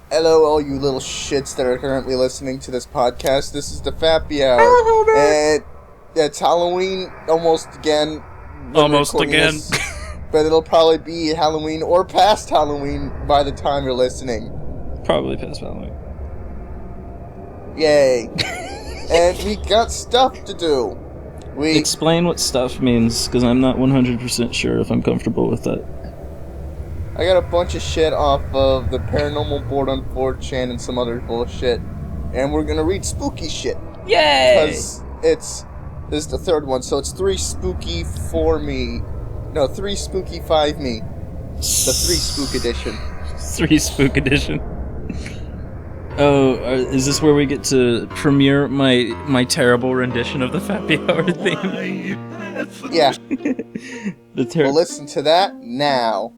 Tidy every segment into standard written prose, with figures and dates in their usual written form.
Hello, all you little shits that are currently listening to this podcast. This is the Fappy Hour. And it's Halloween almost again. Almost again. This, but it'll probably be Halloween or past Halloween by the time you're listening. Probably past Halloween. Yay. And we got stuff to do. Explain what stuff means, because I'm not 100% sure if I'm comfortable with that. I got a bunch of shit off of the paranormal board on 4chan and some other bullshit. And we're gonna read spooky shit. Yay! Because this is the third one, so it's 3 spooky 4 me. No, 3 spooky 5 me. The 3 spook edition. 3 spook edition. Oh, is this where we get to premiere my terrible rendition of the Fappy Hour theme? Yeah. Well, listen to that now.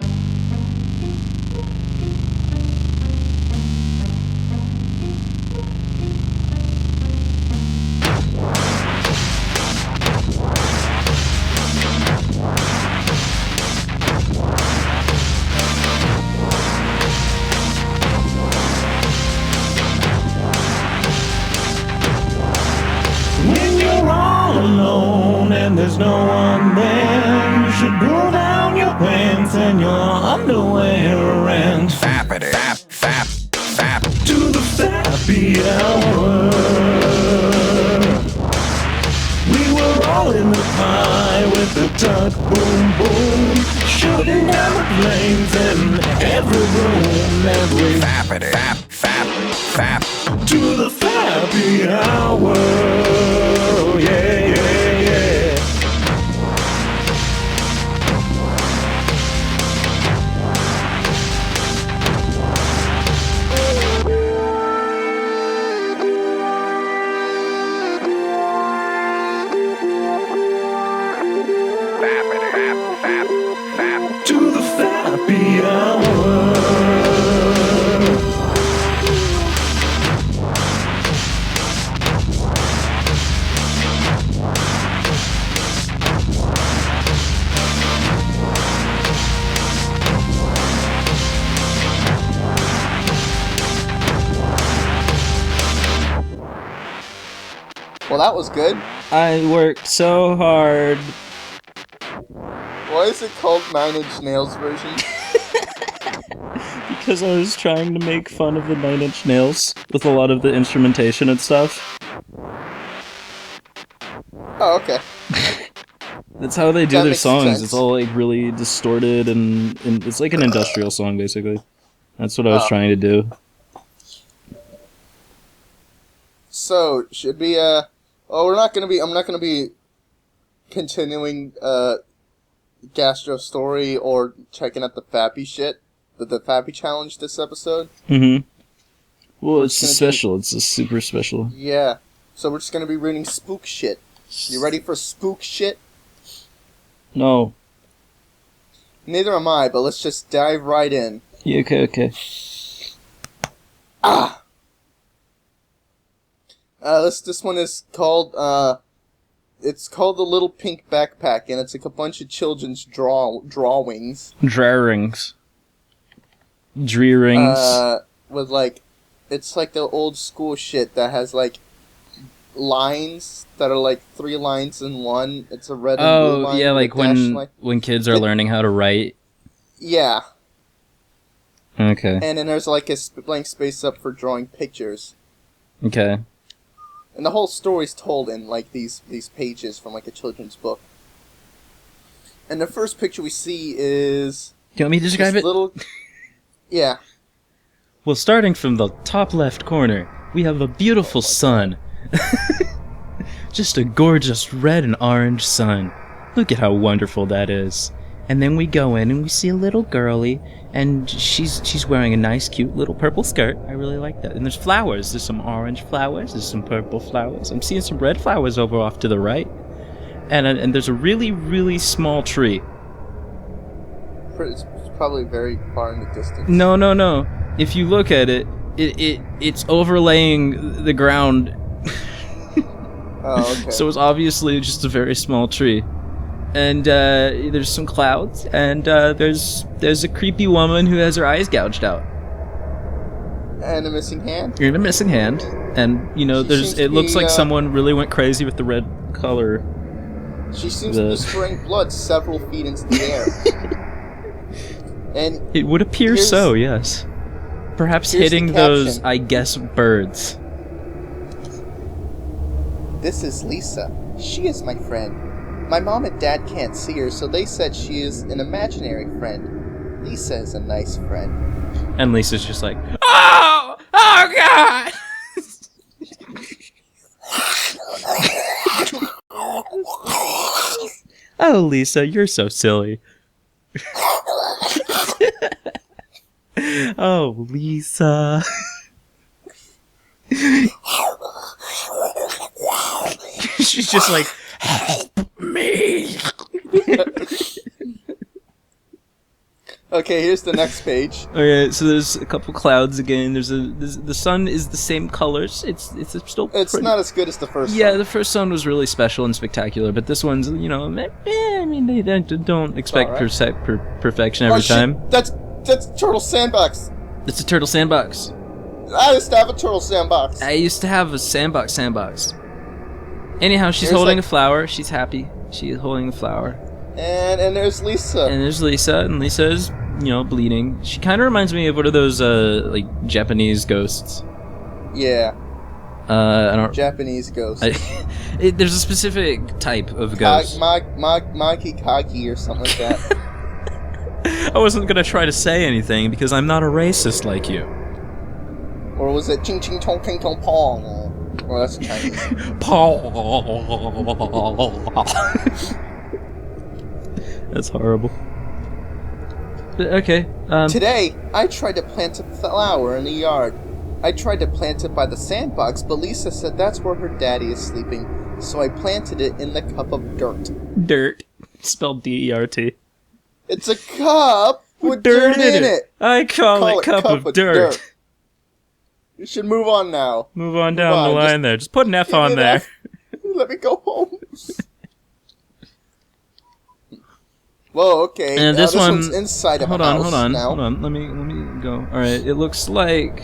Alone and there's no one there, you should pull down your pants and your underwear and fap to the Fappy Hour. We were all in the pie with the tuck boom boom, shooting down the flames in every room, and we fap to the Fappy Hour. Yeah, yeah, yeah. Fap to the Fappy Hour. Well, that was good. I worked so hard. Why is it called 9 Inch Nails version? Because I was trying to make fun of the 9 Inch Nails with a lot of the instrumentation and stuff. Oh, okay. That's how they do That their makes songs. sense. It's all like really distorted and it's like an industrial song basically. That's what I was trying to do. So, should we, I'm not gonna be continuing, Gastro story or checking out the Fappy shit, the Fappy challenge this episode. Mm-hmm. Well, it's gonna special. It's a super special. Yeah. So we're just gonna be reading spook shit. You ready for spook shit? No. Neither am I, but let's just dive right in. Yeah, okay. This one is called, it's called The Little Pink Backpack, and it's like a bunch of children's drawings. Drawings. Dreerings. With like, it's like the old school shit that has like lines that are like 3 lines in one. It's a red and blue line. Yeah, like when kids are learning how to write. Yeah. Okay. And then there's like a blank space up for drawing pictures. Okay. And the whole story's told in like these pages from like a children's book. And the first picture we see is... You want me to describe it? Yeah. Well, starting from the top left corner, we have a beautiful sun. Just a gorgeous red and orange sun. Look at how wonderful that is. And then we go in and we see a little girlie, and she's wearing a nice, cute little purple skirt. I really like that. And there's flowers. There's some orange flowers. There's some purple flowers. I'm seeing some red flowers over off to the right. And there's a really, really small tree. It's probably very far in the distance. No. If you look at it, it's overlaying the ground. Oh, okay. So it's obviously just a very small tree. And there's some clouds, and there's a creepy woman who has her eyes gouged out. And a missing hand. You're in a missing hand, and you know, it looks like someone really went crazy with the red color. She seems to be spraying blood several feet into the air. And it would appear so, yes. Perhaps hitting those, I guess, birds. This is Lisa. She is my friend. My mom and dad can't see her, so they said she is an imaginary friend. Lisa is a nice friend. And Lisa's just like, oh! Oh, God! Oh, Lisa, you're so silly. Oh, Lisa. She's just like, help me. Okay, here's the next page. Okay, so there's a couple clouds again. The sun is the same colors. It's still. It's not as good as the first. Yeah, sun. the first sun was really special and spectacular, but this one's, you know, I mean, they don't expect perfection every time. That's Turtle Sandbox. It's a turtle sandbox. I used to have a turtle sandbox. I used to have a sandbox. Anyhow, she's holding a flower. She's happy. She's holding a flower. And there's Lisa. And there's Lisa, and Lisa's, you know, bleeding. She kind of reminds me of one of those, like, Japanese ghosts. Yeah. I don't... Japanese ghosts. There's a specific type of ghost. Maki Kaki or something like that. I wasn't gonna try to say anything, because I'm not a racist like you. Or was it Ching Ching Tong King Tong Pong? Well, that's Chinese. Pong. That's horrible. Okay. Today, I tried to plant a flower in the yard. I tried to plant it by the sandbox, but Lisa said that's where her daddy is sleeping, so I planted it in the cup of dirt. Dirt. Spelled D-E-R-T. It's a cup with dirt in it. I call it cup of dirt. You should move on now. Move on down the line there. Just put an F on there. Let me go home. Whoa, okay. And this one's inside of a house. Hold on. Let me go. All right. It looks like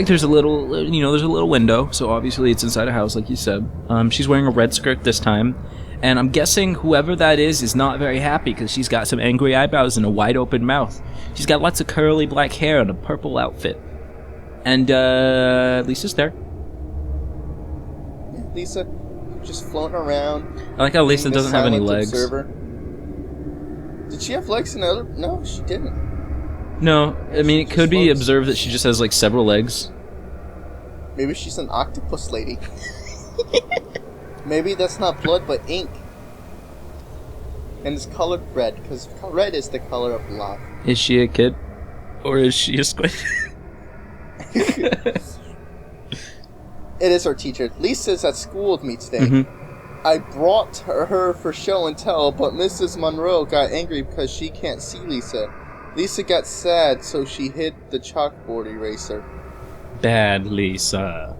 there's a little, you know, there's a little window. So obviously it's inside a house, like you said. She's wearing a red skirt this time, and I'm guessing whoever that is not very happy because she's got some angry eyebrows and a wide open mouth. She's got lots of curly black hair and a purple outfit. And Lisa's there. Lisa, just floating around. I like how Lisa doesn't have any legs. Observer. Did she have legs in the other? No, she didn't. No, I mean, it could be observed that she just has, like, several legs. Maybe she's an octopus lady. Maybe that's not blood, but ink. And it's colored red, because red is the color of love. Is she a kid? Or is she a squid? It is our teacher. Lisa's at school with me today. Mm-hmm. I brought her for show and tell, but Mrs. Monroe got angry because she can't see Lisa. Lisa got sad, so she hid the chalkboard eraser. Bad Lisa.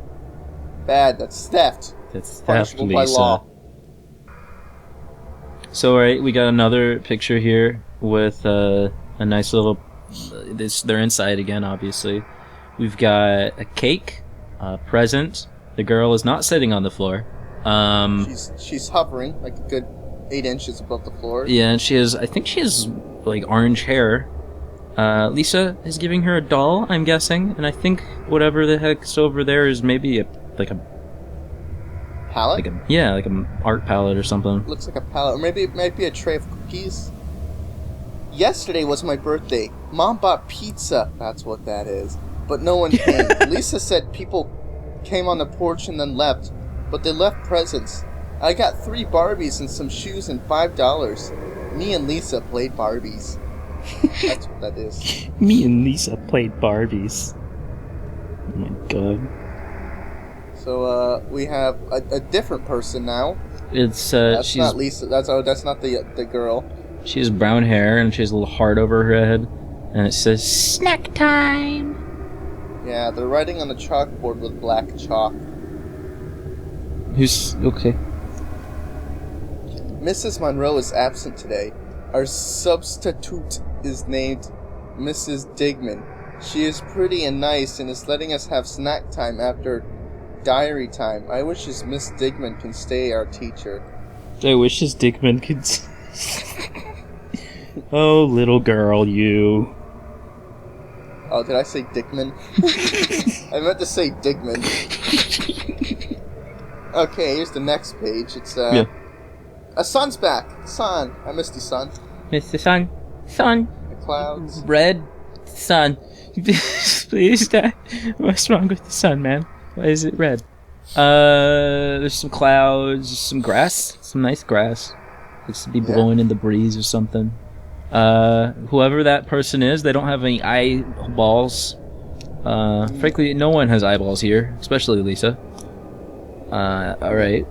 Bad, that's theft. That's theft, punishable Lisa. by law. So, alright, we got another picture here with a nice little... they're inside again, obviously. We've got a cake, a present. The girl is not sitting on the floor. She's hovering, like a good 8 inches above the floor. Yeah, and I think she has, like, orange hair. Lisa is giving her a doll, I'm guessing, and I think whatever the heck's over there is maybe like a palette? Like an art palette or something. Looks like a palette, or maybe it might be a tray of cookies. Yesterday was my birthday. Mom bought pizza, that's what that is. But no one came. Lisa said people came on the porch and then left, but they left presents. I got 3 Barbies and some shoes and $5. Me and Lisa played Barbies. That's what that is. Me and Lisa played Barbies. Oh my god. So, we have a different person now. It's, that's she's... not Lisa. That's not the girl. She has brown hair, and she has a little heart over her head. And it says, snack time! Yeah, they're writing on the chalkboard with black chalk. Okay. Mrs. Monroe is absent today. Our substitute is named Mrs. Digman. She is pretty and nice and is letting us have snack time after diary time. I wish Miss Digman can stay our teacher. I wish his Dickman could... Oh, little girl, you. Oh, did I say Dickman? I meant to say Digman. Okay, here's the next page. It's, Yeah. A sun's back! Sun! I missed you, sun. Mr. Sun. Sun. The clouds. Red. Sun. Please, Dad. What's wrong with the sun, man? Why is it red? There's some clouds, some grass. Some nice grass. Looks to be blowing in the breeze or something. Whoever that person is, they don't have any eyeballs. Frankly, no one has eyeballs here, especially Lisa. Alright.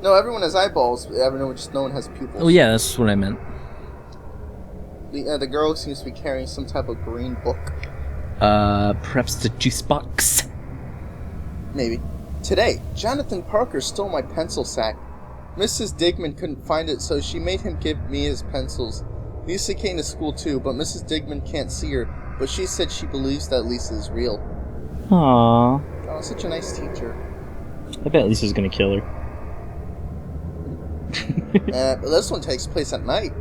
No, everyone has eyeballs. Just no one has pupils. Oh yeah, that's what I meant. The girl seems to be carrying some type of green book. Perhaps the juice box? Maybe. Today, Jonathan Parker stole my pencil sack. Mrs. Digman couldn't find it, so she made him give me his pencils. Lisa came to school too, but Mrs. Digman can't see her, but she said she believes that Lisa is real. Aww. Oh, such a nice teacher. I bet Lisa's gonna kill her. But this one takes place at night.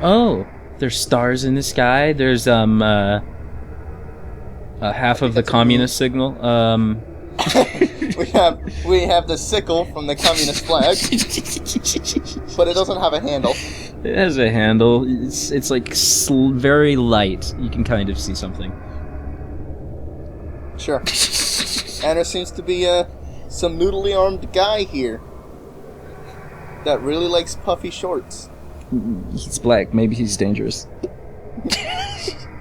Oh, there's stars in the sky. There's half of the communist signal. we have the sickle from the communist flag, but it doesn't have a handle. It has a handle. It's like very light. You can kind of see something. Sure. And there seems to be some noodly armed guy here that really likes puffy shorts. He's black. Maybe he's dangerous.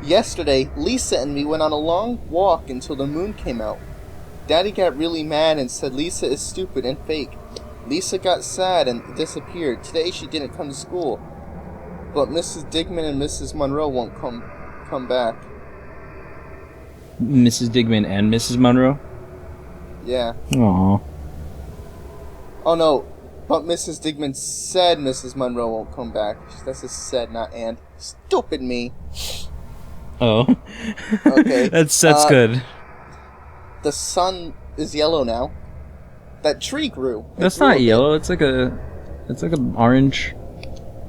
Yesterday, Lisa and me went on a long walk until the moon came out. Daddy got really mad and said Lisa is stupid and fake. Lisa got sad and disappeared. Today she didn't come to school. But Mrs. Digman and Mrs. Monroe won't come back. Mrs. Digman and Mrs. Monroe? Yeah. Aww. Oh no, but Mrs. Digman said Mrs. Monroe won't come back. That's a said, not and. Stupid me. Oh. Okay. that's good. The sun is yellow now. That tree grew. That's grew not yellow. It's like an orange.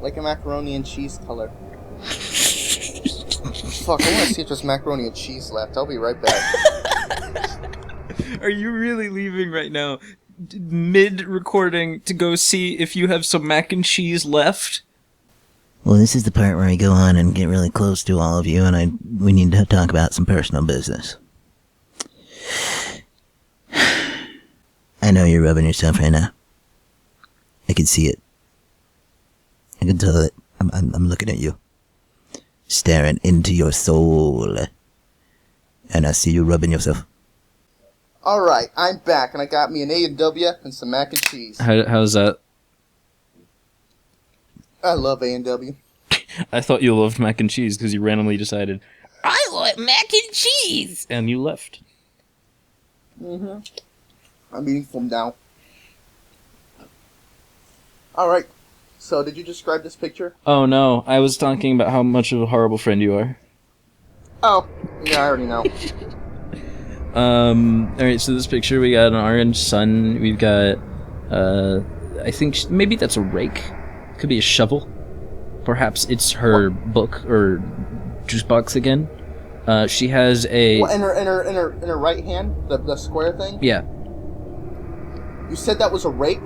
Like a macaroni and cheese color. Fuck, I want to see if there's macaroni and cheese left. I'll be right back. Are you really leaving right now, mid-recording, to go see if you have some mac and cheese left? Well, this is the part where I go on and get really close to all of you, and we need to talk about some personal business. I know you're rubbing yourself right now. I can see it. I can tell it. I'm looking at you. Staring into your soul. And I see you rubbing yourself. Alright, I'm back, and I got me an A&W and some mac and cheese. How's that? I love A&W. I thought you loved mac and cheese because you randomly decided, I want mac and cheese! And you left. I'm eating them now. Alright, so did you describe this picture? Oh no, I was talking about how much of a horrible friend you are. Oh, yeah, I already know. Alright, so this picture, we got an orange sun, we've got, I think maybe that's a rake. Could be a shovel. Perhaps it's her book, or juice box again. She has a... What, in her right hand? The square thing? Yeah. You said that was a rake?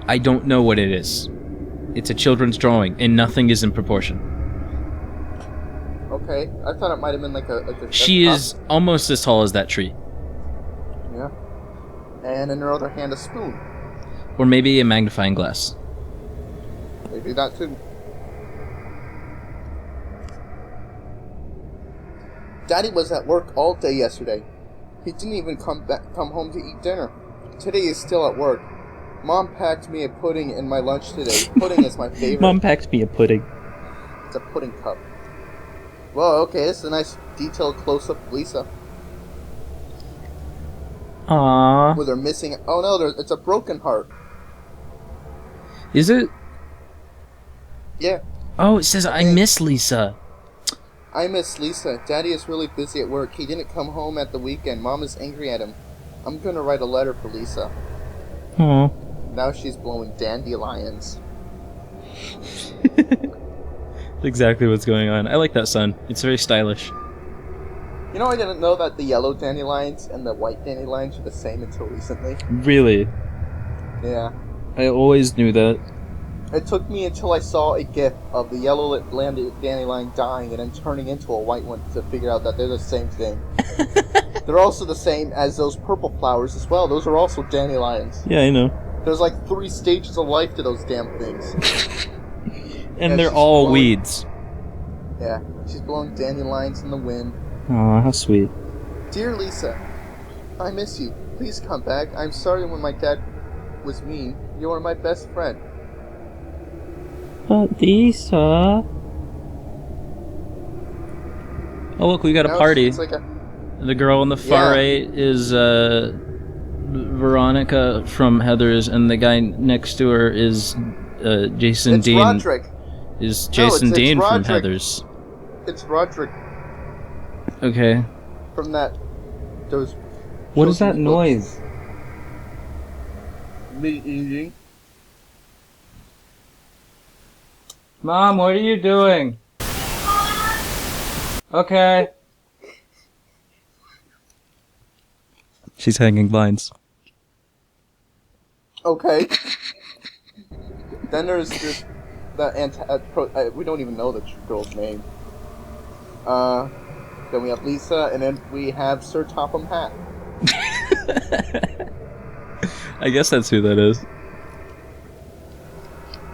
I don't know what it is. It's a children's drawing, and nothing is in proportion. Okay, I thought it might have been like a She cup. is almost as tall as that tree. Yeah. And in her other hand, a spoon. Or maybe a magnifying glass. Maybe that too. Daddy was at work all day yesterday. He didn't even come home to eat dinner. Today he's still at work. Mom packed me a pudding in my lunch today. Pudding is my favorite. Mom packed me a pudding. It's a pudding cup. Well, okay, this is a nice detailed close-up of Lisa. Aww. With her missing... Oh no, it's a broken heart. Is it? Yeah. Oh, it says I miss Lisa. I miss Lisa. Daddy is really busy at work. He didn't come home at the weekend. Mom is angry at him. I'm gonna write a letter for Lisa. Aw. Now she's blowing dandelions. Exactly what's going on. I like that sun. It's very stylish. You know, I didn't know that the yellow dandelions and the white dandelions are the same until recently. Really? Yeah. I always knew that. It took me until I saw a gif of the yellow dandelion dying and then turning into a white one to figure out that they're the same thing. They're also the same as those purple flowers as well. Those are also dandelions. Yeah, I know. There's like 3 stages of life to those damn things. And Yeah, they're she's all blowing- weeds. Yeah, she's blowing dandelions in the wind. Aw, how sweet. Dear Lisa, I miss you. Please come back. I'm sorry when my dad was mean. You are my best friend. But Lisa... Oh look, we got a Now party. she's like a... The girl on the far Yeah. right is Veronica from Heathers, and the guy next to her is Jason It's Dean. Roderick. Is Jason it's Dean from Roderick. Heathers. It's Roderick Okay. from those... What is that children's books. noise? Me eating. Mom, what are you doing? Okay. She's hanging blinds. Okay. Then there's this... we don't even know the girl's name. Then we have Lisa, and then we have Sir Topham Hatt. I guess that's who that is.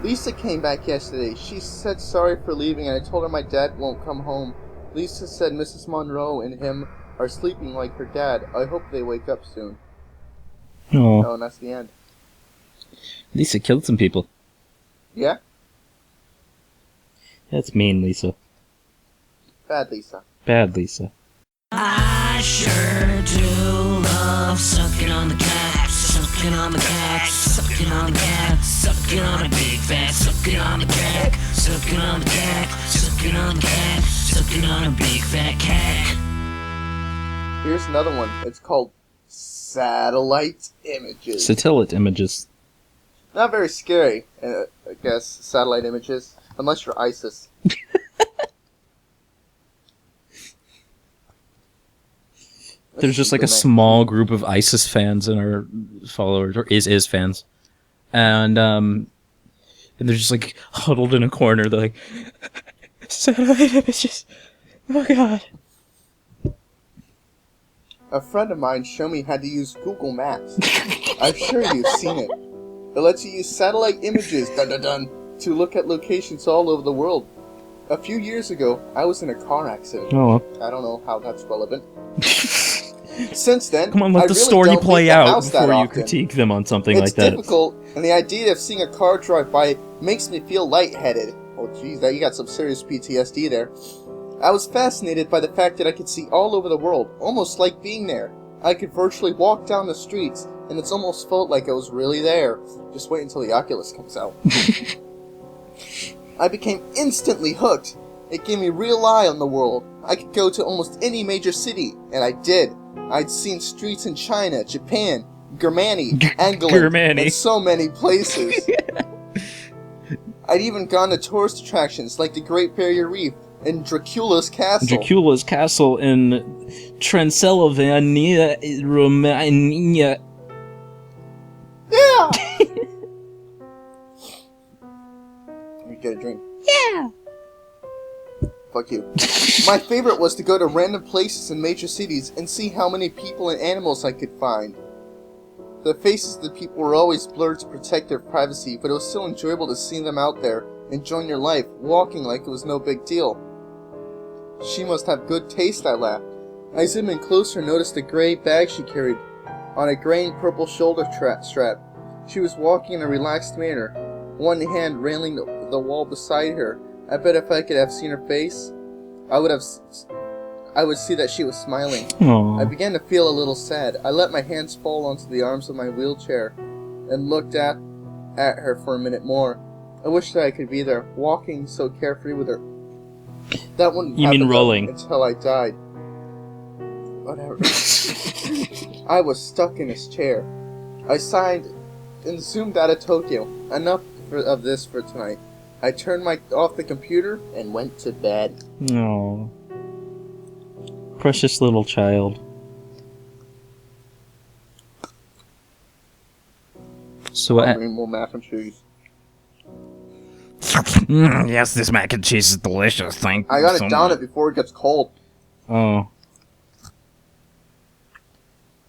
Lisa came back yesterday. She said sorry for leaving, and I told her my dad won't come home. Lisa said Mrs. Monroe and him are sleeping like her dad. I hope they wake up soon. Oh. Oh, and that's the end. Lisa killed some people. Yeah? That's mean, Lisa. Bad Lisa. Bad Lisa. I sure do love sucking on the cat, sucking on the cat, sucking on the cat, sucking on a big fat, sucking on the cat, sucking on the cat, sucking on the cat, sucking on a big fat cat. Here's another one. It's called Satellite Images. Satellite images. Not very scary, I guess, satellite images. Unless you're ISIS. There's just like a small group of ISIS fans in our followers, or is fans, and they're just like huddled in a corner. They're like, satellite images. Oh god. A friend of mine showed me how to use Google Maps. I'm sure you've seen it. It lets you use satellite images to look at locations all over the world. A few years ago, I was in a car accident. Oh. I don't know how that's relevant. Since then, Come on, let I the really story don't play leave the out house that before you often. critique them on something It's like that. difficult, and the idea of seeing a car drive by makes me feel lightheaded. Oh jeez, you got some serious PTSD there. I was fascinated by the fact that I could see all over the world, almost like being there. I could virtually walk down the streets, and it's almost felt like I was really there. Just wait until the Oculus comes out. I became instantly hooked. It gave me real eye on the world. I could go to almost any major city, and I did. I'd seen streets in China, Japan, Germany, England, Germany. and so many places. I'd even gone to tourist attractions like the Great Barrier Reef and Dracula's Castle. Dracula's castle in Transylvania, Romania. Yeah! Let me get a drink. Yeah. Fuck you. My favorite was to go to random places in major cities and see how many people and animals I could find. The faces of the people were always blurred to protect their privacy, but it was still enjoyable to see them out there, enjoying their life, walking like it was no big deal. She must have good taste, I laughed. I zoomed in closer and noticed a gray bag she carried on a gray and purple shoulder strap. She was walking in a relaxed manner, one hand railing the wall beside her. I bet if I could have seen her face, I would see that she was smiling. Aww. I began to feel a little sad. I let my hands fall onto the arms of my wheelchair and looked at her for a minute more. I wished that I could be there, walking so carefree with her. That wouldn't You mean happen rolling? until I died. Whatever. I was stuck in his chair. I signed and zoomed out of Tokyo. Enough of this for tonight. I turned off the computer and went to bed. Oh, precious little child. So I'll bring more mac and cheese. Yes, this mac and cheese is delicious. Thank you. I gotta so down much. it before it gets cold. Oh,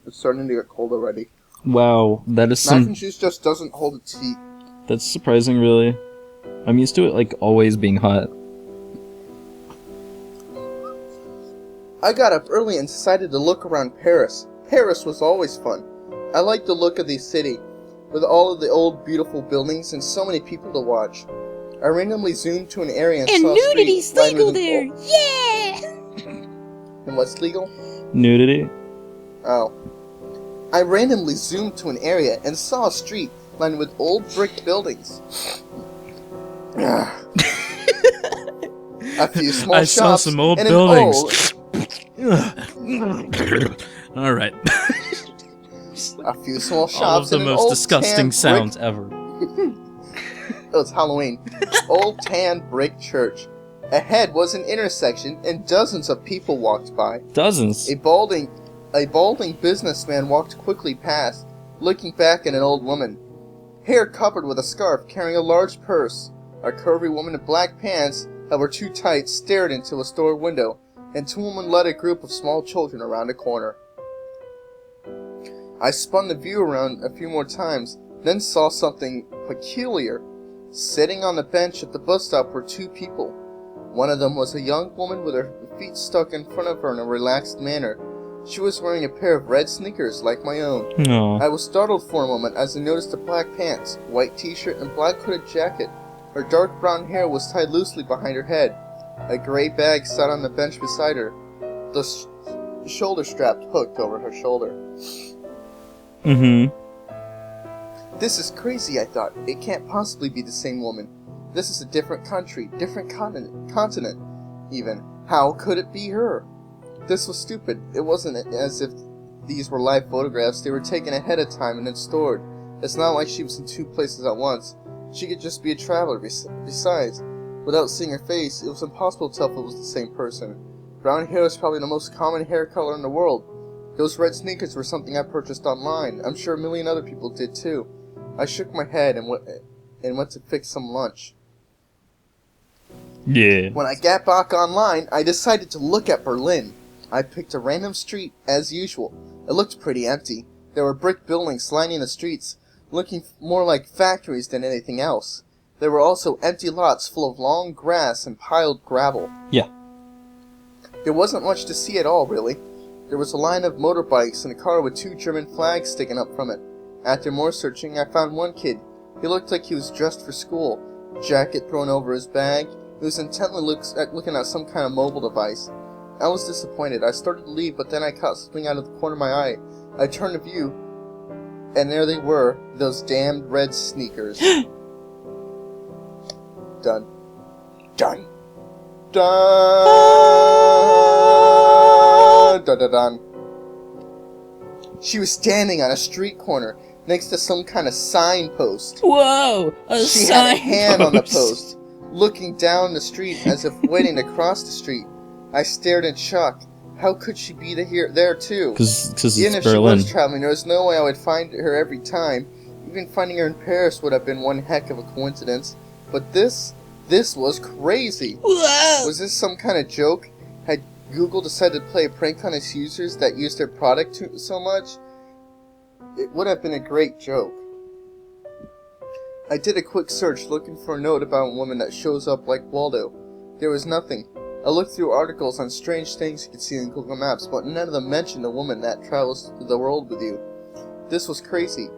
It's starting to get cold already. wow, that is Mac some. and cheese just doesn't hold its heat. That's surprising, really. I'm used to it like always being hot. I got up early and decided to look around Paris. Paris was always fun. I liked the look of the city, with all of the old beautiful buildings and so many people to watch. I randomly zoomed to an area and saw a street nudity's lined legal with there. Yeah. And what's legal? Nudity? Oh. I randomly zoomed to an area and saw a street lined with old brick buildings. A few small I shops saw some old and buildings. Alright. A few small All of shops the and an most old disgusting tan sounds brick... ever. It was Halloween. Old tan brick church. Ahead was an intersection and dozens of people walked by. Dozens. A balding businessman walked quickly past, looking back at an old woman. Hair covered with a scarf, carrying a large purse. A curvy woman in black pants that were too tight stared into a store window, and two women led a group of small children around a corner. I spun the view around a few more times, then saw something peculiar. Sitting on the bench at the bus stop were two people. One of them was a young woman with her feet stuck in front of her in a relaxed manner. She was wearing a pair of red sneakers like my own. Aw. I was startled for a moment as I noticed the black pants, white t-shirt, and black hooded jacket. Her dark brown hair was tied loosely behind her head. A gray bag sat on the bench beside her, the shoulder strap hooked over her shoulder. Mm-hmm. This is crazy, I thought. It can't possibly be the same woman. This is a different country, different continent, even. How could it be her? This was stupid. It wasn't as if these were live photographs. They were taken ahead of time and then stored. It's not like she was in two places at once. She could just be a traveler. Besides, without seeing her face, it was impossible to tell if it was the same person. Brown hair is probably the most common hair color in the world. Those red sneakers were something I purchased online. I'm sure a million other people did too. I shook my head and went to fix some lunch. Yeah. When I got back online, I decided to look at Berlin. I picked a random street, as usual. It looked pretty empty. There were brick buildings lining the streets, looking more like factories than anything else. There were also empty lots full of long grass and piled gravel. Yeah. There wasn't much to see at all, really. There was a line of motorbikes and a car with two German flags sticking up from it. After more searching, I found one kid. He looked like he was dressed for school. Jacket thrown over his bag. He was intently looking at some kind of mobile device. I was disappointed. I started to leave, but then I caught something out of the corner of my eye. I turned to view, and there they were, those damned red sneakers. Done. Done. Done. Dun dun dun. She was standing on a street corner next to some kind of signpost. Whoa! She had a hand on the post, looking down the street as if waiting to cross the street. I stared in shock. How could she be there too? Because Even it's if Berlin. she was traveling, there was no way I would find her every time. Even finding her in Paris would have been one heck of a coincidence. But this was crazy. Whoa! Was this some kind of joke? Had Google decided to play a prank on its users that used their product so much? It would have been a great joke. I did a quick search looking for a note about a woman that shows up like Waldo. There was nothing. I looked through articles on strange things you could see in Google Maps, but none of them mentioned a woman that travels the world with you. This was crazy.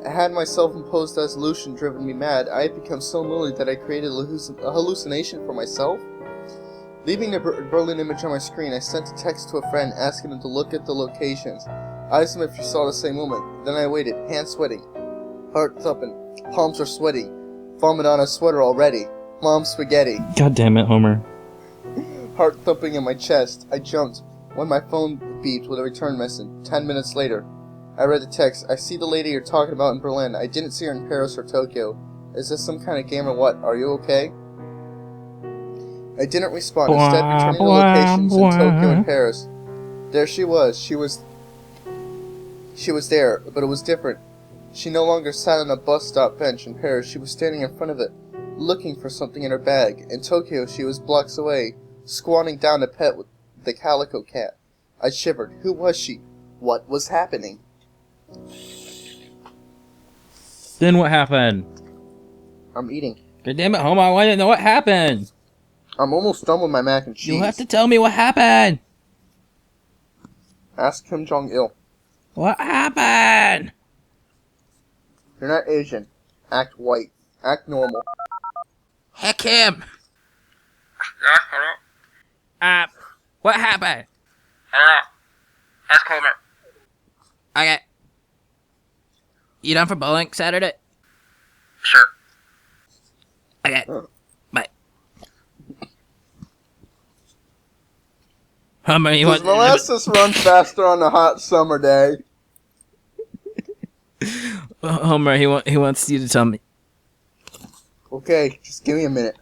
I had my self-imposed resolution driven me mad. I had become so lonely that I created a hallucination for myself. Leaving the Berlin image on my screen, I sent a text to a friend asking him to look at the locations. I asked him if he saw the same woman. Then I waited, hands sweating, heart thumping, palms are sweaty, vomit on a sweater already, mom spaghetti. God damn it, Homer. heart thumping in my chest. I jumped when my phone beeped with a return message. 10 minutes later, I read the text. I see the lady you're talking about in Berlin. I didn't see her in Paris or Tokyo. Is this some kind of game or what? Are you okay? I didn't respond, instead returning to locations in Tokyo and Paris. There she was. She was there, but it was different. She no longer sat on a bus stop bench in Paris. She was standing in front of it, looking for something in her bag. In Tokyo, she was blocks away, squatting down to pet with the calico cat. I shivered. Who was she? What was happening? Then what happened? I'm eating. God damn it, Homer, I want to know what happened. I'm almost done with my mac and cheese. You'll have to tell me what happened. Ask Kim Jong-il. What happened? You're not Asian. Act white. Act normal. Hey, Kim. Yeah, hello? What happened? Hello? Ask Homer. Okay. You done for bowling Saturday? Sure. Okay. Bye. Homer, you Does want... molasses run faster on a hot summer day? Homer, he wants you to tell me. Okay, just give me a minute.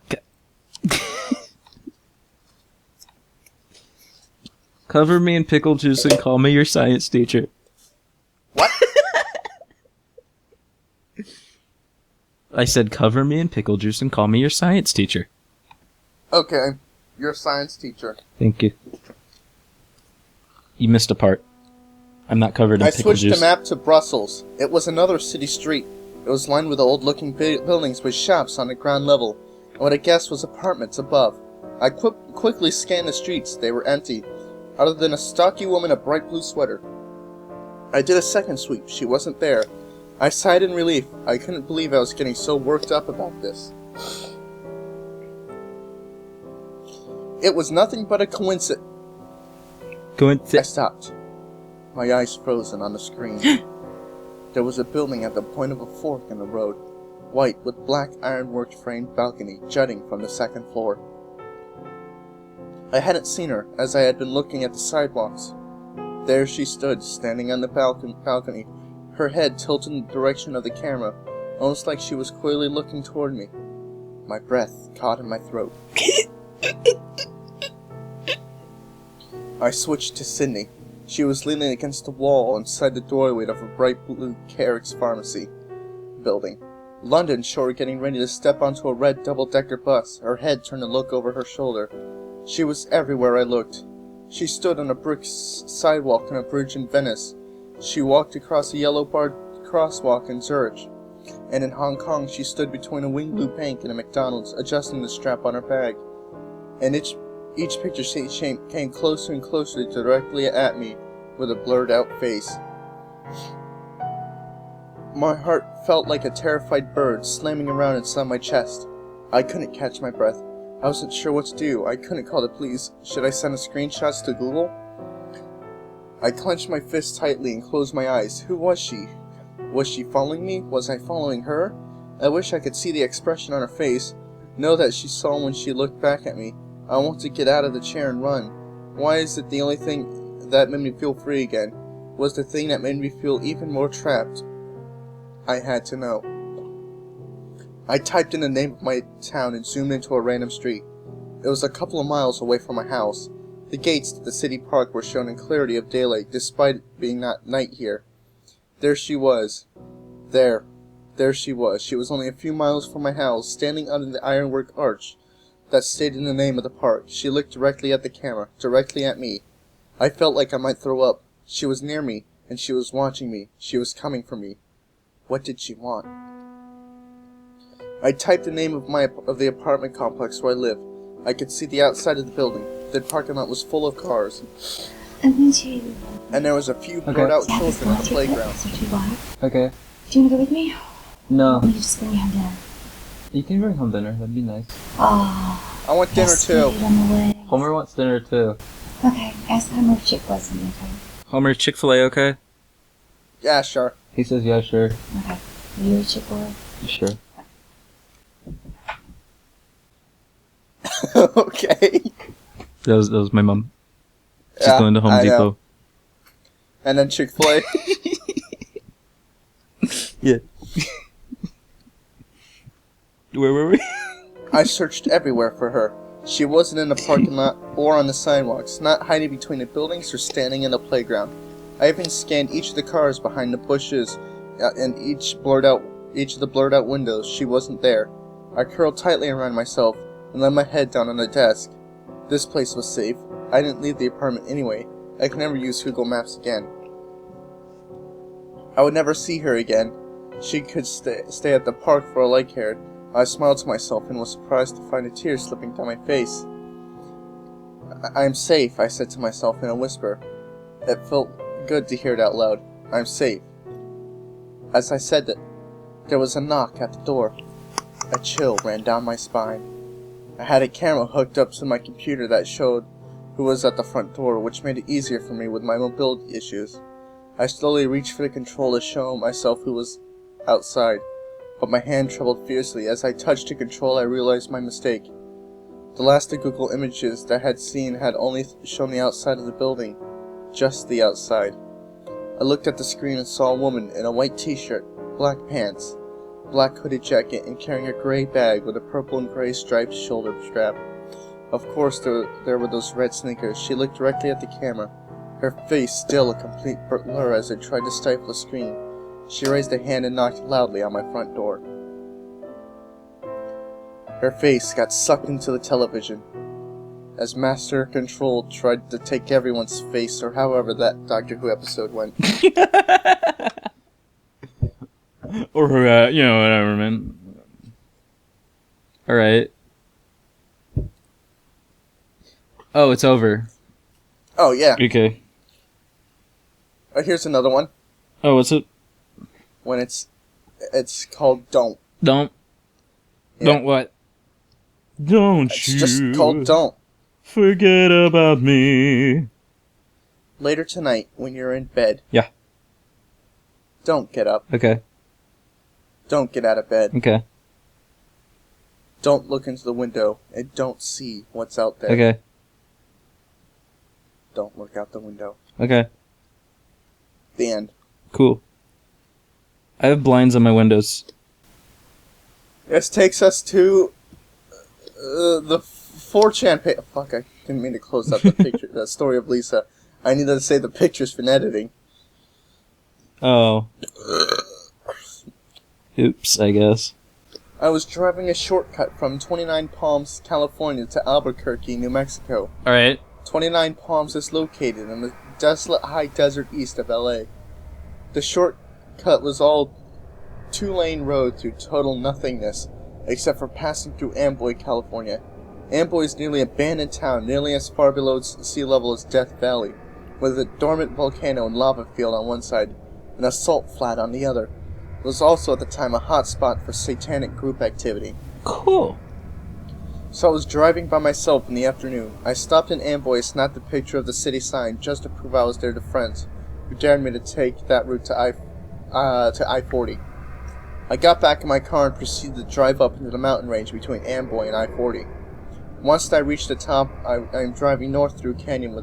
Cover me in pickle juice and call me your science teacher. What? I said cover me in pickle juice and call me your science teacher. Okay, you're a science teacher. Thank you. You missed a part. I'm not covered in I pickle switched juice. the map to Brussels. It was another city street. It was lined with old-looking buildings with shops on the ground level, and what I guessed was apartments above. I quickly scanned the streets. They were empty, other than a stocky woman in a bright blue sweater. I did a second sweep. She wasn't there. I sighed in relief. I couldn't believe I was getting so worked up about this. It was nothing but a coincidence. I stopped. My eyes frozen on the screen. There was a building at the point of a fork in the road, white with black ironwork framed balcony jutting from the second floor. I hadn't seen her, as I had been looking at the sidewalks. There she stood, standing on the balcony, her head tilted in the direction of the camera, almost like she was coyly looking toward me. My breath caught in my throat. I switched to Sydney. She was leaning against the wall inside the doorway of a bright blue Carrick's Pharmacy building. London showed her getting ready to step onto a red double-decker bus, her head turned to look over her shoulder. She was everywhere I looked. She stood on a brick sidewalk on a bridge in Venice. She walked across a yellow-barred crosswalk in Zurich. And in Hong Kong, she stood between a Wing Blue bank and a McDonald's, adjusting the strap on her bag. And each picture she came closer and closer directly at me with a blurred-out face. My heart felt like a terrified bird slamming around inside my chest. I couldn't catch my breath. I wasn't sure what to do. I couldn't call the police. Should I send the screenshots to Google? I clenched my fists tightly and closed my eyes. Who was she? Was she following me? Was I following her? I wish I could see the expression on her face, know that she saw when she looked back at me. I want to get out of the chair and run. Why is it the only thing that made me feel free again? Was the thing that made me feel even more trapped? I had to know. I typed in the name of my town and zoomed into a random street. It was a couple of miles away from my house. The gates to the city park were shown in clarity of daylight, despite it being not night here. There she was. There she was. She was only a few miles from my house, standing under the ironwork arch that stated the name of the park. She looked directly at the camera, directly at me. I felt like I might throw up. She was near me, and she was watching me. She was coming for me. What did she want? I typed the name of the apartment complex where I live. I could see the outside of the building. The parking lot was full of cars. I'm going to... And there was a few blurred-out children on the playground. Okay. Do you want to go with me? No. Let me just bring you home dinner. You can bring home dinner. That'd be nice. Oh, I want dinner too. on the way. Homer wants dinner too. Okay, ask Homer if Chick-fil-A's in the okay. Homer, Chick-fil-A okay? Yeah, sure. He says yeah, sure. Okay. Are you a Chick-fil-A? Sure. Okay. That was my mom. She's Yeah, going to Home I know. Depot. And then Chick-fil-A. Yeah. Where were we? I searched everywhere for her. She wasn't in the parking lot or on the sidewalks, not hiding between the buildings or standing in the playground. I even scanned each of the cars behind the bushes and each of the blurred out windows. She wasn't there. I curled tightly around myself and laid my head down on the desk. This place was safe. I didn't leave the apartment anyway. I could never use Google Maps again. I would never see her again. She could stay at the park for all I cared. I smiled to myself and was surprised to find a tear slipping down my face. I am safe, I said to myself in a whisper. It felt good to hear it out loud. I'm safe. As I said that, there was a knock at the door. A chill ran down my spine. I had a camera hooked up to my computer that showed who was at the front door, which made it easier for me with my mobility issues. I slowly reached for the control to show myself who was outside, but my hand trembled fiercely. As I touched the control, I realized my mistake. The last of Google images that I had seen had only shown the outside of the building, just the outside. I looked at the screen and saw a woman in a white t-shirt, black pants, black hooded jacket, and carrying a gray bag with a purple and gray striped shoulder strap. Of course, there were those red sneakers. She looked directly at the camera, her face still a complete blur as I tried to stifle a scream. She raised a hand and knocked loudly on my front door. Her face got sucked into the television as Master Control tried to take everyone's face, or however that Doctor Who episode went. Or, whatever, man. Alright. Oh, it's over. Oh, yeah. Okay. Here's another one. Oh, what's it? When it's called Don't. Don't. Yeah. Don't what? Don't It's you just called Don't. forget about me. Later tonight, when you're in bed. Yeah. Don't get up. Okay. Don't get out of bed. Okay. Don't look into the window and don't see what's out there. Okay. Don't look out the window. Okay. The end. Cool. I have blinds on my windows. This takes us to the 4chan page. Fuck, I didn't mean to close out the picture. The story of Lisa. I needed to say the pictures for editing. Oh. Oops, I guess. I was driving a shortcut from 29 Palms, California to Albuquerque, New Mexico. Alright. 29 Palms is located in the desolate high desert east of LA. The shortcut was all two-lane road through total nothingness, except for passing through Amboy, California. Amboy is nearly abandoned town, nearly as far below sea level as Death Valley, with a dormant volcano and lava field on one side, and a salt flat on the other. It was also at the time a hot spot for satanic group activity. Cool. So I was driving by myself in the afternoon. I stopped in Amboy and snapped a picture of the city sign just to prove I was there to friends, who dared me to take that route to I-40. I got back in my car and proceeded to drive up into the mountain range between Amboy and I-40. Once I reached the top, I'm driving north through a canyon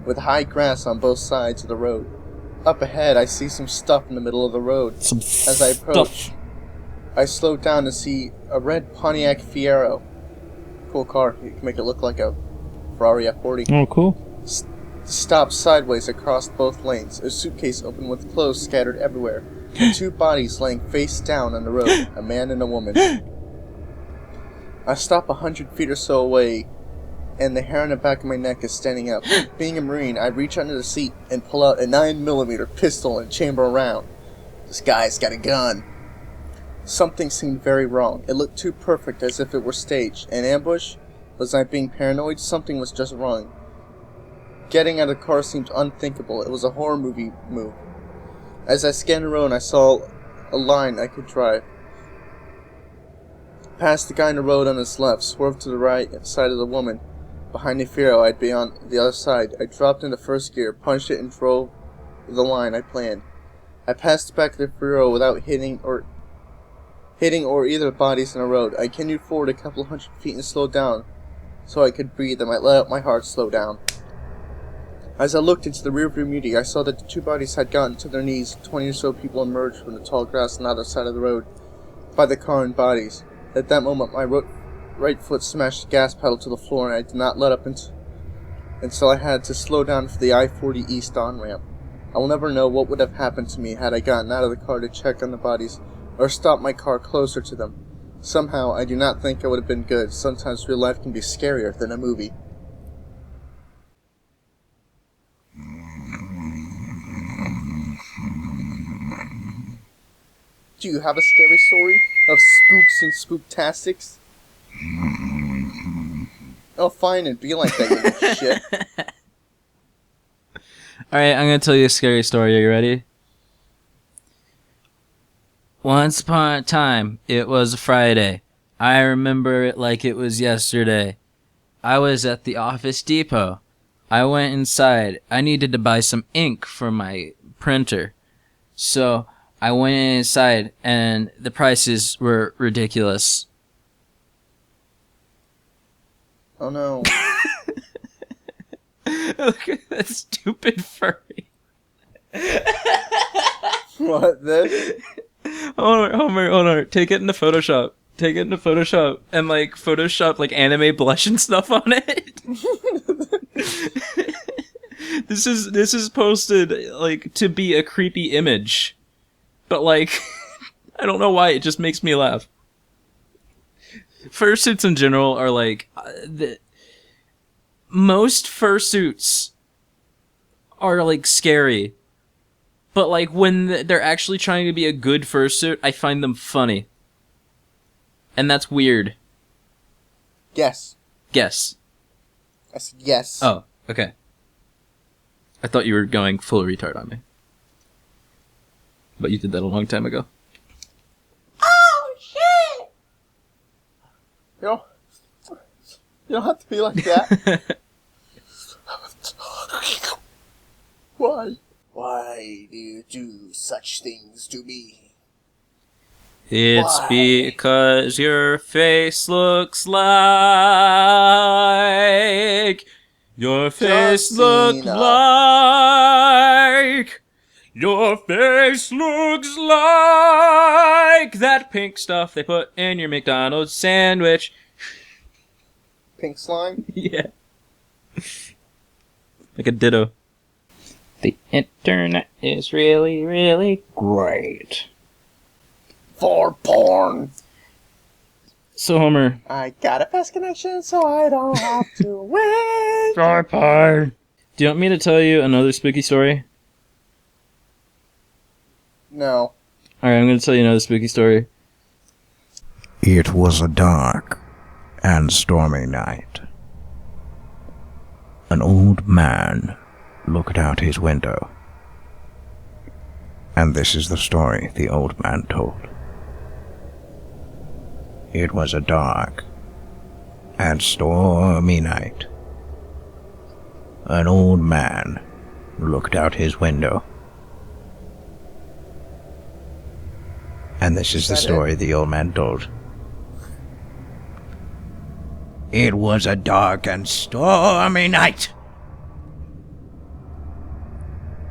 with high grass on both sides of the road. Up ahead, I see some stuff in the middle of the road. As I approach, I slowed down to see a red Pontiac Fiero. Cool car. You can make it look like a Ferrari F40. Oh, cool. Stopped sideways across both lanes. A suitcase open with clothes scattered everywhere. And two bodies laying face down on the road. A man and a woman. I stop 100 feet or so away, and the hair on the back of my neck is standing up. Being a Marine, I reach under the seat and pull out a 9mm pistol and chamber a round. This guy's got a gun. Something seemed very wrong. It looked too perfect, as if it were staged. An ambush? Was I being paranoid? Something was just wrong. Getting out of the car seemed unthinkable. It was a horror movie move. As I scanned the road, I saw a line I could drive. Passed the guy on the road on his left, swerved to the right side of the woman. Behind the Fiero, I'd be on the other side. I dropped into first gear, punched it, and drove the line I planned. I passed the back of the Fiero without hitting or either bodies in the road. I continued forward a couple hundred feet and slowed down so I could breathe and I let my heart slow down. As I looked into the rearview mirror, I saw that the two bodies had gotten to their knees. 20 or so people emerged from the tall grass on the other side of the road by the car and bodies. At that moment, my right foot smashed the gas pedal to the floor, and I did not let up until I had to slow down for the I-40 East on-ramp. I will never know what would have happened to me had I gotten out of the car to check on the bodies, or stopped my car closer to them. Somehow, I do not think it would have been good. Sometimes real life can be scarier than a movie. Do you have a scary story of spooks and spooktastics? Oh, fine, and be like that, you little shit. Alright, I'm gonna tell you a scary story. Are you ready? Once upon a time, it was a Friday. I remember it like it was yesterday. I was at the Office Depot. I went inside. I needed to buy some ink for my printer. So I went inside, and the prices were ridiculous. Oh no. Look at that stupid furry. What, this? Hold on. Take it into Photoshop. And like Photoshop like anime blush and stuff on it. This is posted like to be a creepy image. But like I don't know why, it just makes me laugh. Fursuits in general are like most fursuits are like scary. But like when they're actually trying to be a good fursuit, I find them funny. And that's weird. Yes. Guess. I said yes. Oh, okay. I thought you were going full retard on me. But you did that a long time ago. Oh, shit! You don't have to be like that. Why? Why do you do such things to me? It's Why? because your face looks like... Your face looks Justina. like... Your face looks like that pink stuff they put in your McDonald's sandwich. Pink slime? Yeah. Like a ditto. The internet is really, really great. For porn. So, Homer. I got a fast connection so I don't have to wait. Do you want me to tell you another spooky story? No. Alright, I'm going to tell you another spooky story. It was a dark and stormy night. An old man looked out his window. And this is the story the old man told. It was a dark and stormy night. An old man looked out his window. And this is the story the old man told. It was a dark and stormy night.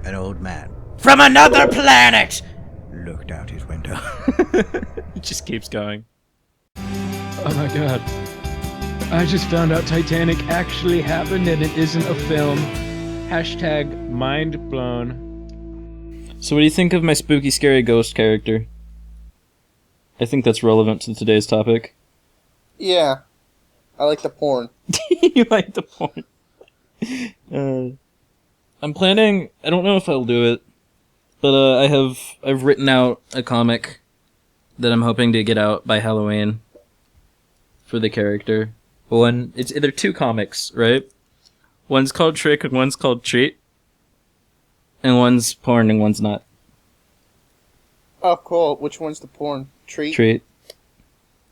An old man from another planet looked out his window. It just keeps going. Oh my god. I just found out Titanic actually happened and it isn't a film. Hashtag mind blown. So what do you think of my spooky, scary ghost character? I think that's relevant to today's topic. Yeah. I like the porn. You like the porn. I'm planning, I don't know if I'll do it, but I've written out a comic that I'm hoping to get out by Halloween for the character. They're two comics, right? One's called Trick and one's called Treat. And one's porn and one's not. Oh, cool. Which one's the porn? Treat? Treat.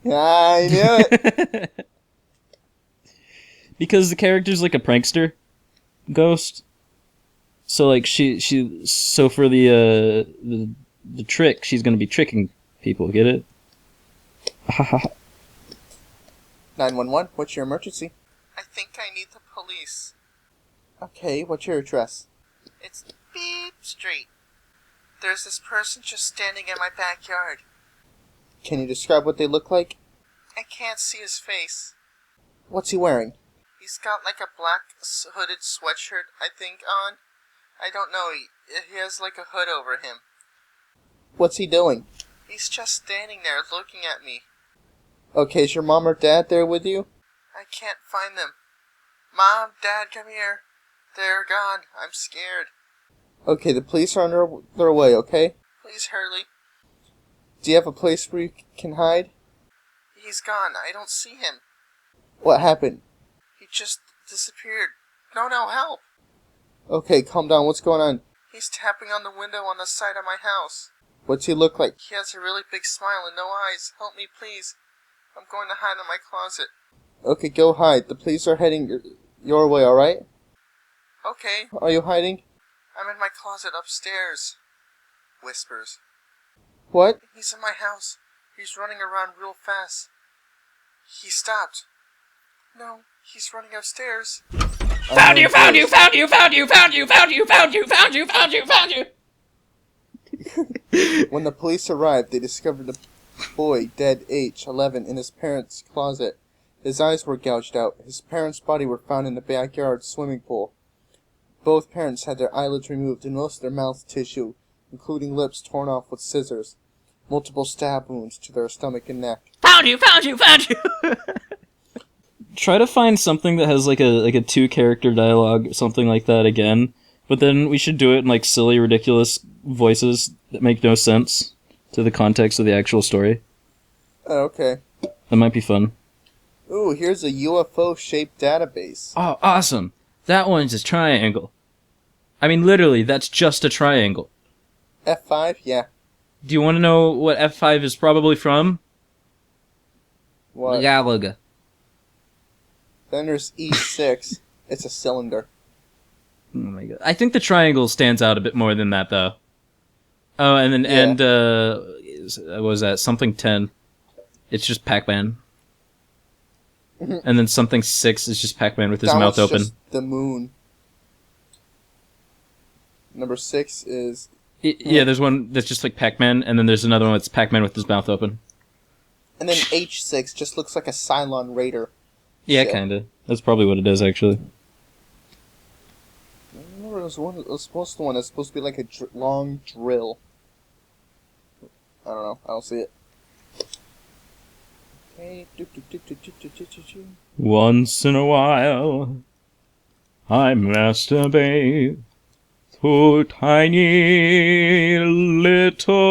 I knew it. Because the character's like a prankster ghost. So like so for the trick, she's gonna be tricking people, get it? 911, what's your emergency? I think I need the police. Okay, what's your address? It's Beep Street. There's this person just standing in my backyard. Can you describe what they look like? I can't see his face. What's he wearing? He's got like a black hooded sweatshirt, I think, on. I don't know, he has like a hood over him. What's he doing? He's just standing there looking at me. Okay, is your mom or dad there with you? I can't find them. Mom, Dad, come here. They're gone. I'm scared. Okay, the police are on their way, okay? Please hurry. Do you have a place where you can hide? He's gone. I don't see him. What happened? He just disappeared. No, help. Okay, calm down. What's going on? He's tapping on the window on the side of my house. What's he look like? He has a really big smile and no eyes. Help me, please. I'm going to hide in my closet. Okay, go hide. The police are heading your way, alright? Okay. Are you hiding? I'm in my closet upstairs. Whispers. What? He's in my house. He's running around real fast. He stopped. No, he's running upstairs. Found you, found you, found you, found you, found you, found you, found you, found you, found you, found you. When the police arrived, they discovered the boy, dead, age 11, in his parents' closet. His eyes were gouged out. His parents' body were found in the backyard swimming pool. Both parents had their eyelids removed and most of their mouth tissue, including lips torn off with scissors. Multiple stab wounds to their stomach and neck. Found you, found you, found you. Try to find something that has like a 2-character dialogue, something like that again. But then we should do it in like silly, ridiculous voices that make no sense to the context of the actual story. Oh, okay. That might be fun. Ooh, here's a UFO-shaped database. Oh, awesome. That one's a triangle. I mean, literally, that's just a triangle. F5? Yeah. Do you want to know what F5 is probably from? What? Galaga. Then there's E6. It's a cylinder. Oh my god. I think the triangle stands out a bit more than that, though. Oh, and then, what was that? Something 10. It's just Pac-Man. And then something 6 is just Pac-Man with his mouth open. Just the moon. Number 6 is... Yeah, there's one that's just like Pac-Man, and then there's another one that's Pac-Man with his mouth open. And then H6 just looks like a Cylon Raider. Yeah, kinda. That's probably what it is, actually. I remember there was supposed to be like a long drill. I don't know. I don't see it. Okay. Once in a while, I masturbate to tiny little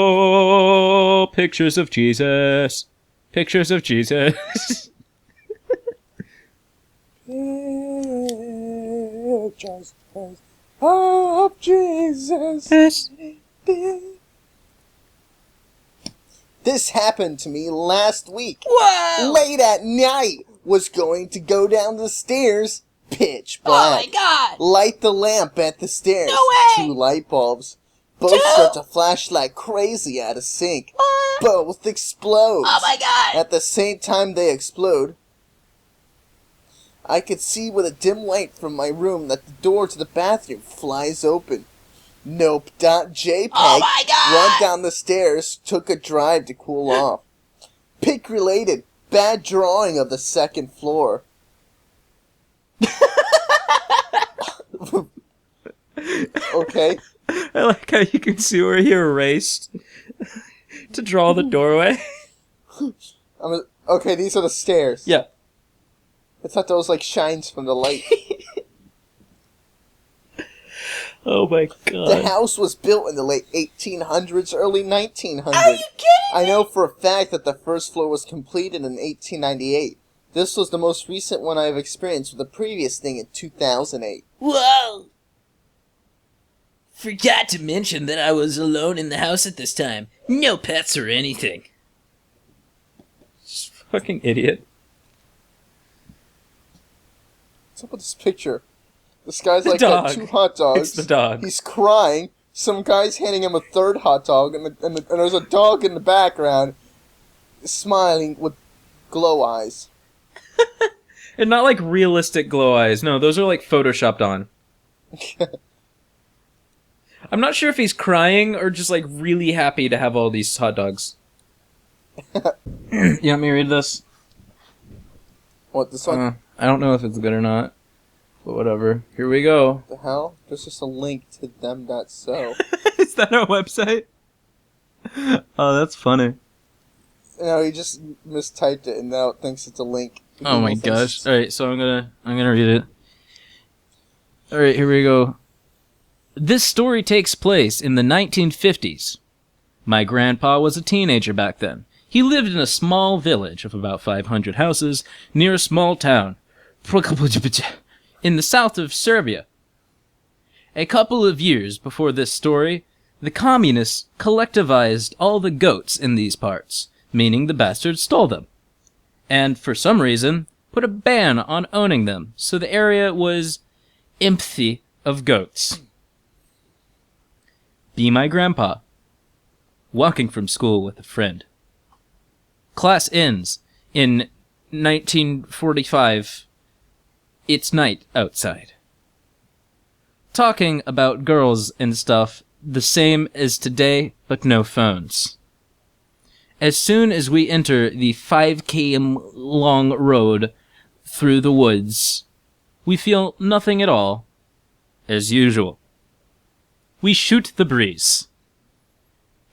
pictures of Jesus. Pictures of Jesus. Pictures of Jesus. This happened to me last week. Whoa! Late at night, was going to go down the stairs, pitch black. Oh my god! Light the lamp at the stairs. No way! 2 light bulbs. Both start to flash like crazy at a sink. What? Both explode. Oh my god! At the same time they explode, I could see with a dim light from my room that the door to the bathroom flies open. Nope.jpg Oh my god! run down the stairs, took a drive to cool off. Pic related, bad drawing of the 2nd floor. Okay. I like how you can see where he erased to draw the doorway. Okay, these are the stairs. Yeah. I thought those like shines from the light. Oh my god. The house was built in the late 1800s, early 1900s. Are you kidding I know for a fact that the first floor was completed in 1898. This was the most recent one I have experienced, with the previous thing in 2008. Whoa! Forgot to mention that I was alone in the house at this time. No pets or anything. Fucking idiot. What's up with this picture? This guy's The like dog. got 2 hot dogs. It's the dog. He's crying. Some guy's handing him a 3rd hot dog, and there's a dog in the background, smiling with glow eyes. And not like realistic glow eyes. No, those are like photoshopped on. I'm not sure if he's crying or just like really happy to have all these hot dogs. You want me to read this? What, this one? I don't know if it's good or not. But whatever. Here we go. What the hell? There's just a link to them.so. Is that our website? Oh, that's funny. No, he just mistyped it and now it thinks it's a link. Oh my gosh. Alright, so I'm gonna read it. Alright, here we go. This story takes place in the 1950s. My grandpa was a teenager back then. He lived in a small village of about 500 houses near a small town in the south of Serbia. A couple of years before this story, the communists collectivized all the goats in these parts, meaning the bastards stole them, and for some reason put a ban on owning them, so the area was empty of goats. Be my grandpa. Walking from school with a friend. Class ends in 1945. It's night outside. Talking about girls and stuff, the same as today, but no phones. As soon as we enter the 5 km long road through the woods, we feel nothing at all, as usual. We shoot the breeze.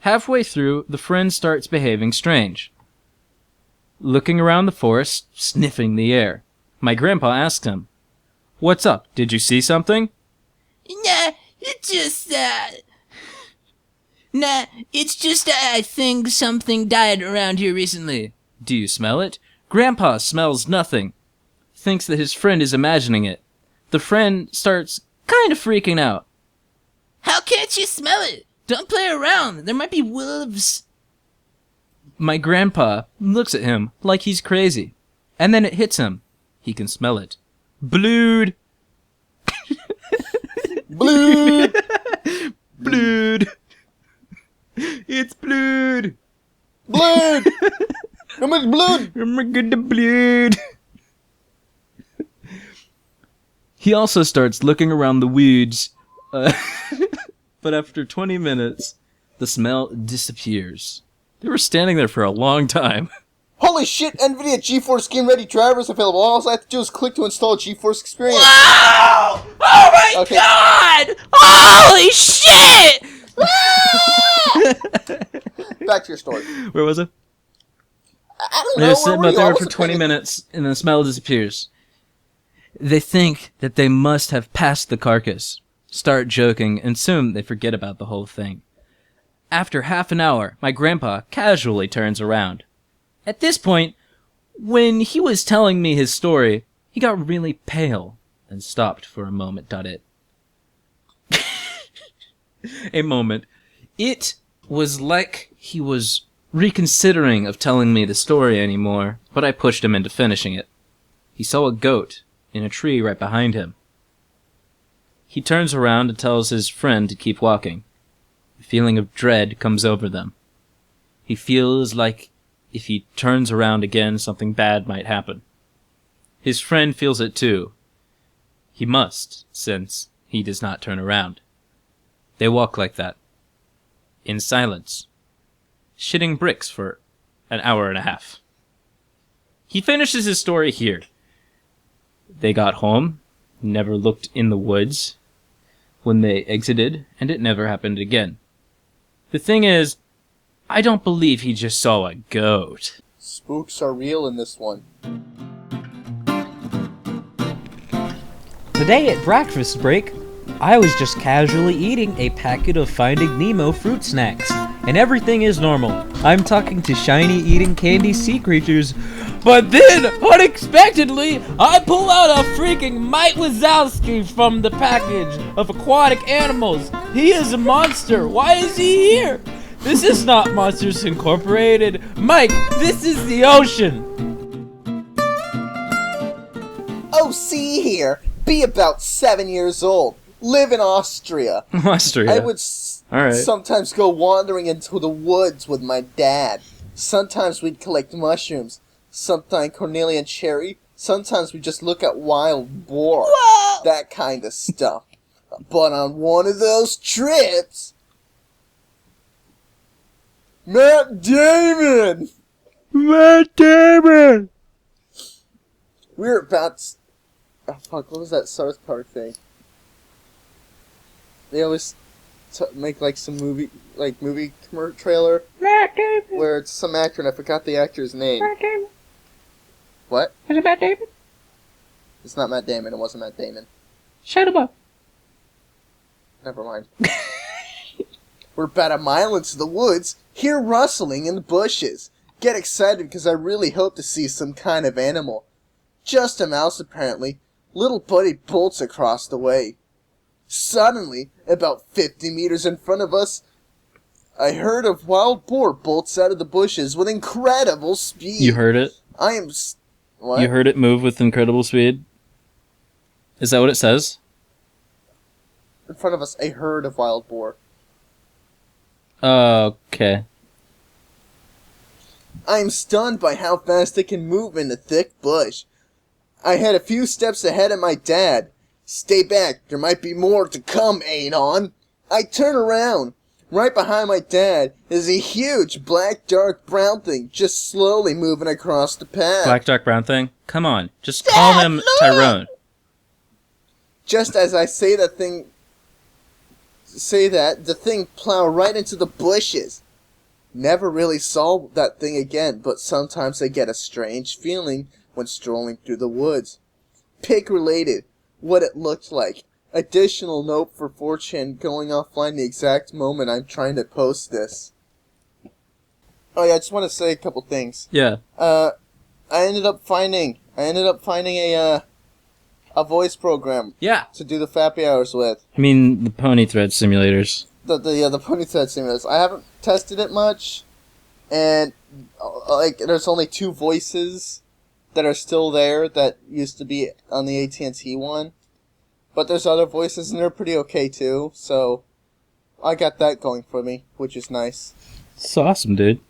Halfway through, the friend starts behaving strange. Looking around the forest, sniffing the air. My grandpa asks him, "What's up? Did you see something?" Nah, it's just I think something died around here recently. Do you smell it? Grandpa smells nothing. Thinks that his friend is imagining it. The friend starts kind of freaking out. How can't you smell it? Don't play around. There might be wolves. My grandpa looks at him like he's crazy. And then it hits him. He can smell it. Blood! Blood! Blood! It's blood! Blood! How much blood? Oh my god, the blood! He also starts looking around the woods. But after 20 minutes, the smell disappears. They were standing there for a long time. Holy shit, NVIDIA GeForce Game Ready drivers available. All I have to do is click to install GeForce Experience. Wow! Oh my god! Holy shit! Back to your story. Where was it? I don't They know. were sitting where out were you? I there for wasn't 20 paying- minutes, and the smell disappears. They think that they must have passed the carcass, start joking, and soon they forget about the whole thing. After half an hour, my grandpa casually turns around. At this point, when he was telling me his story, he got really pale and stopped for a moment. A moment. It was like he was reconsidering of telling me the story anymore, but I pushed him into finishing it. He saw a goat in a tree right behind him. He turns around and tells his friend to keep walking. A feeling of dread comes over them. He feels like if he turns around again, something bad might happen. His friend feels it too. He must, since he does not turn around. They walk like that, in silence, shitting bricks for an hour and a half. He finishes his story here. They got home, never looked in the woods when they exited, and it never happened again. The thing is, I don't believe he just saw a goat. Spooks are real in this one. Today at breakfast break, I was just casually eating a packet of Finding Nemo fruit snacks, and everything is normal. I'm talking to shiny eating candy sea creatures, but then, unexpectedly, I pull out a freaking Mike Wazowski from the package of aquatic animals. He is a monster. Why is he here? This is not Monsters Incorporated. Mike, this is the ocean. Oh, see here. Be about 7 years old. Live in Austria. Austria. I would Alright. sometimes go wandering into the woods with my dad. Sometimes we'd collect mushrooms. Sometimes Cornelia and Cherry Sometimes we just look at wild boar, that kind of stuff. But on one of those trips, Matt Damon! Matt Damon! We were about to... Oh, fuck, what was that South Park thing? They always make, like, some movie trailer. Matt Damon. Where it's some actor, and I forgot the actor's name. Matt Damon. What? Is it Matt Damon? It's not Matt Damon, it wasn't Matt Damon. Shut him up. Never mind. We're about a mile into the woods, hear rustling in the bushes. Get excited because I really hope to see some kind of animal. Just a mouse, apparently. Little buddy bolts across the way. Suddenly, about 50 meters in front of us, I heard a wild boar bolts out of the bushes with incredible speed. You heard it? What? You heard it move with incredible speed? Is that what it says? In front of us, a herd of wild boar. Okay. I am stunned by how fast it can move in a thick bush. I had a few steps ahead of my dad. Stay back, there might be more to come, Adon. I turn around. Right behind my dad is a huge black dark brown thing just slowly moving across the path. Black, dark, brown thing? Come on, just call him Tyrone. Just as I say the thing plow right into the bushes. Never really saw that thing again, but sometimes I get a strange feeling when strolling through the woods. Pig related, what it looked like. Additional note for 4chan going offline the exact moment I'm trying to post this. Oh yeah, I just want to say a couple things. Yeah. I ended up finding a voice program. Yeah. To do the Fappy hours with. I mean, the pony thread simulators. The pony thread simulators. I haven't tested it much, and like there's only 2 voices that are still there that used to be on the AT&T one, but there's other voices and they're pretty okay too. So I got that going for me, which is nice. It's awesome, dude.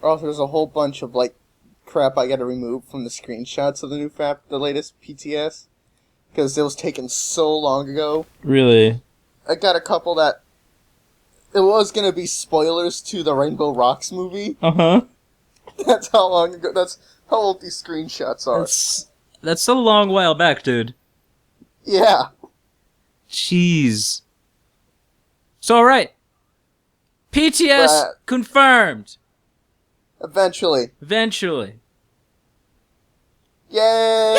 Also, there's a whole bunch of like crap I gotta remove from the screenshots of the latest PTS. Because it was taken so long ago. Really? I got a couple that... It was going to be spoilers to the Rainbow Rocks movie. Uh-huh. That's how long ago... That's how old these screenshots are. That's a long while back, dude. Yeah. Jeez. So, alright. PTS confirmed. Eventually. Yay!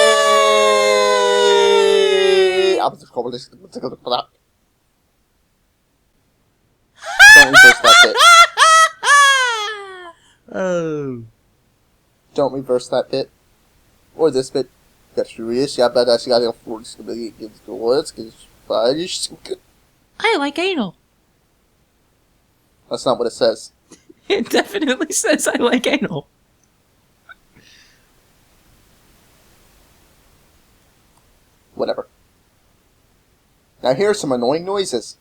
Don't reverse that bit. Oh. Don't reverse that bit. Or this bit. I like anal. That's not what it says. It definitely says I like anal. Whatever. Now here's some annoying noises.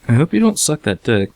I hope you don't suck that dick.